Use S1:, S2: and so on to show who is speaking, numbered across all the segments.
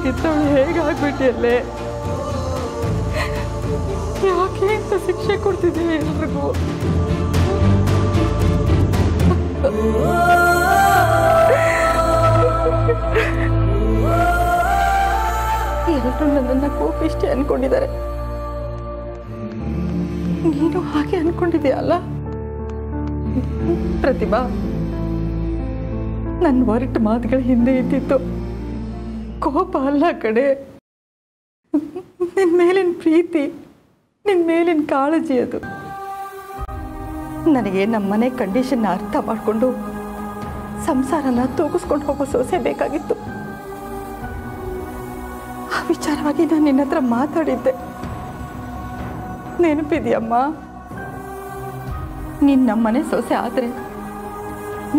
S1: ತಿತ್ತವಳು ಹೇಗಾಗ್ಬಿಟ್ಟಿಯಲ್ಲೇ? ಯಾಕೆ ಇಂಥ ಶಿಕ್ಷೆ ಕೊಡ್ತಿದ್ದೀವಿ ಎಲ್ರಿಗೂ? ಎಲ್ಲರೂ ನನ್ನನ್ನು ಕೋಪಿಷ್ಟೇ ಅನ್ಕೊಂಡಿದ್ದಾರೆ. ನೀನು ಹಾಗೆ ಅನ್ಕೊಂಡಿದೀಯಲ್ಲ ಪ್ರತಿಭಾ? ನನ್ನ ಹೊರಟ ಮಾತುಗಳ ಹಿಂದೆ ಇದ್ದಿತ್ತು ಕೋಪ ಅಲ್ಲ ಕಡೆ, ನಿನ್ನ ಮೇಲಿನ ಪ್ರೀತಿ, ನಿನ್ನ ಮೇಲಿನ ಕಾಳಜಿ. ಅದು ನನಗೆ ನಮ್ಮನೆ ಕಂಡೀಷನ್ನ ಅರ್ಥ ಮಾಡಿಕೊಂಡು ಸಂಸಾರನ ತೂಗಿಸ್ಕೊಂಡು ಹೋಗೋ ಸೊಸೆ ಬೇಕಾಗಿತ್ತು. ಆ ವಿಚಾರವಾಗಿ ನಾನು ನಿನ್ನ ಹತ್ರ ಮಾತಾಡಿದ್ದೆ, ನೆನಪಿದೆಯಮ್ಮ? ನೀನು ನಮ್ಮನೆ ಸೊಸೆ ಆದರೆ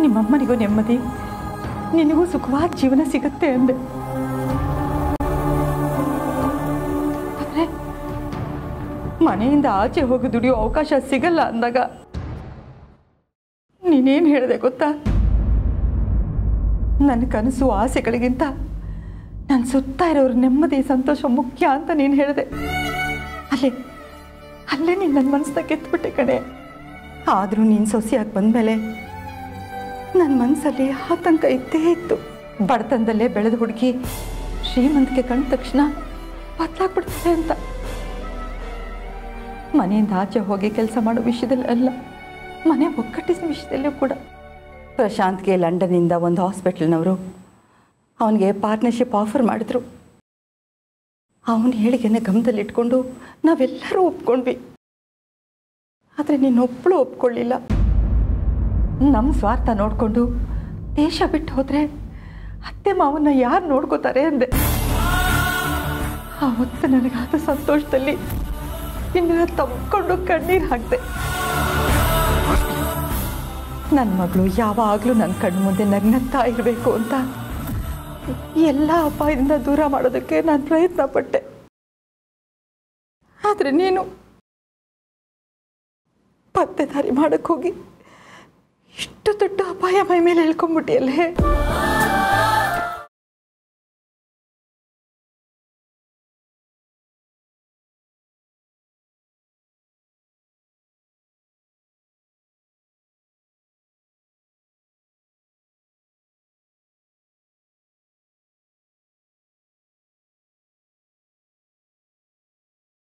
S1: ನಿಮ್ಮಮ್ಮನಿಗೂ ನೆಮ್ಮದಿ, ನಿನಗೂ ಸುಖವಾದ ಜೀವನ ಸಿಗುತ್ತೆ ಅಂದೆ. ಆದರೆ ಮನೆಯಿಂದ ಆಚೆ ಹೋಗಿ ದುಡಿಯೋ ಅವಕಾಶ ಸಿಗಲ್ಲ ಅಂದಾಗ ನೀನೇನು ಹೇಳಿದೆ ಗೊತ್ತಾ? ನನ್ನ ಕನಸು ಆಸೆಗಳಿಗಿಂತ ನನ್ನ ಸುತ್ತ ಇರೋರು ನೆಮ್ಮದಿ ಸಂತೋಷ ಮುಖ್ಯ ಅಂತ ನೀನು ಹೇಳಿದೆ. ಅಲ್ಲೇ ನೀನು ನನ್ನ ಮನಸ್ಸನ್ನ ಕೆತ್ಬಿಟ್ಟೆ ಕಣೆ. ಆದರೂ ನೀನು ಸೊಸೆಯಾಗಿ ಬಂದಮೇಲೆ ನನ್ನ ಮನಸ್ಸಲ್ಲಿ ಆತಂಕ ಇದ್ದೇ ಇತ್ತು. ಬಡತನದಲ್ಲೇ ಬೆಳೆದ ಹುಡುಗಿ ಶ್ರೀಮಂತಿಕೆ ಕಂಡ ತಕ್ಷಣ ಬದಲಾಗ್ಬಿಡ್ತಾರೆ ಅಂತ. ಮನೆಯಿಂದ ಆಚೆ ಹೋಗಿ ಕೆಲಸ ಮಾಡೋ ವಿಷಯದಲ್ಲಿ ಅಲ್ಲ, ಮನೆ ಒಕ್ಕಟ್ಟಿನ ವಿಷಯದಲ್ಲೂ ಕೂಡ. ಪ್ರಶಾಂತ್ಗೆ ಲಂಡನ್ನಿಂದ ಒಂದು ಹಾಸ್ಪಿಟಲ್ನವರು ಅವನಿಗೆ ಪಾರ್ಟ್ನರ್ಶಿಪ್ ಆಫರ್ ಮಾಡಿದ್ರು. ಅವನ ಹೇಳಿಕೆನ ಗಮನದಲ್ಲಿಟ್ಕೊಂಡು ನಾವೆಲ್ಲರೂ ಒಪ್ಕೊಂಡ್ವಿ. ಆದರೆ ನೀನೊಬ್ಬಳು ಒಪ್ಕೊಳ್ಳಿಲ್ಲ. ನಮ್ಮ ಸ್ವಾರ್ಥ ನೋಡಿಕೊಂಡು ದೇಶ ಬಿಟ್ಟು ಹೋದರೆ ಅತ್ತೆ ಮಾವನ್ನ ಯಾರು ನೋಡ್ಕೋತಾರೆ ಅಂದೆ. ಆವತ್ತು ನನಗಾದ ಸಂತೋಷದಲ್ಲಿ ನಿನ್ನ ತಬ್ಕೊಂಡು ಕಣ್ಣೀರು ಹಾಕಿದೆ. ನನ್ನ ಮಗಳು ಯಾವಾಗಲೂ ನನ್ನ ಕಣ್ಣು ಮುಂದೆ ನಗ್ನಗ್ತಾ ಇರಬೇಕು ಅಂತ ಎಲ್ಲ ಅಪಾಯದಿಂದ ದೂರ ಮಾಡೋದಕ್ಕೆ ನಾನು ಪ್ರಯತ್ನ ಪಟ್ಟೆ. ಆದರೆ ನೀನು ಪತ್ತೆದಾರಿ ಮಾಡೋಕ್ಕೆ ಹೋಗಿ ಇಷ್ಟು ದೊಡ್ಡ ಅಪಾಯ ಮೈ ಮೇಲೆ ಹೇಳ್ಕೊಂಡ್ಬಿಟ್ಟಿಯಲ್ಲೇ.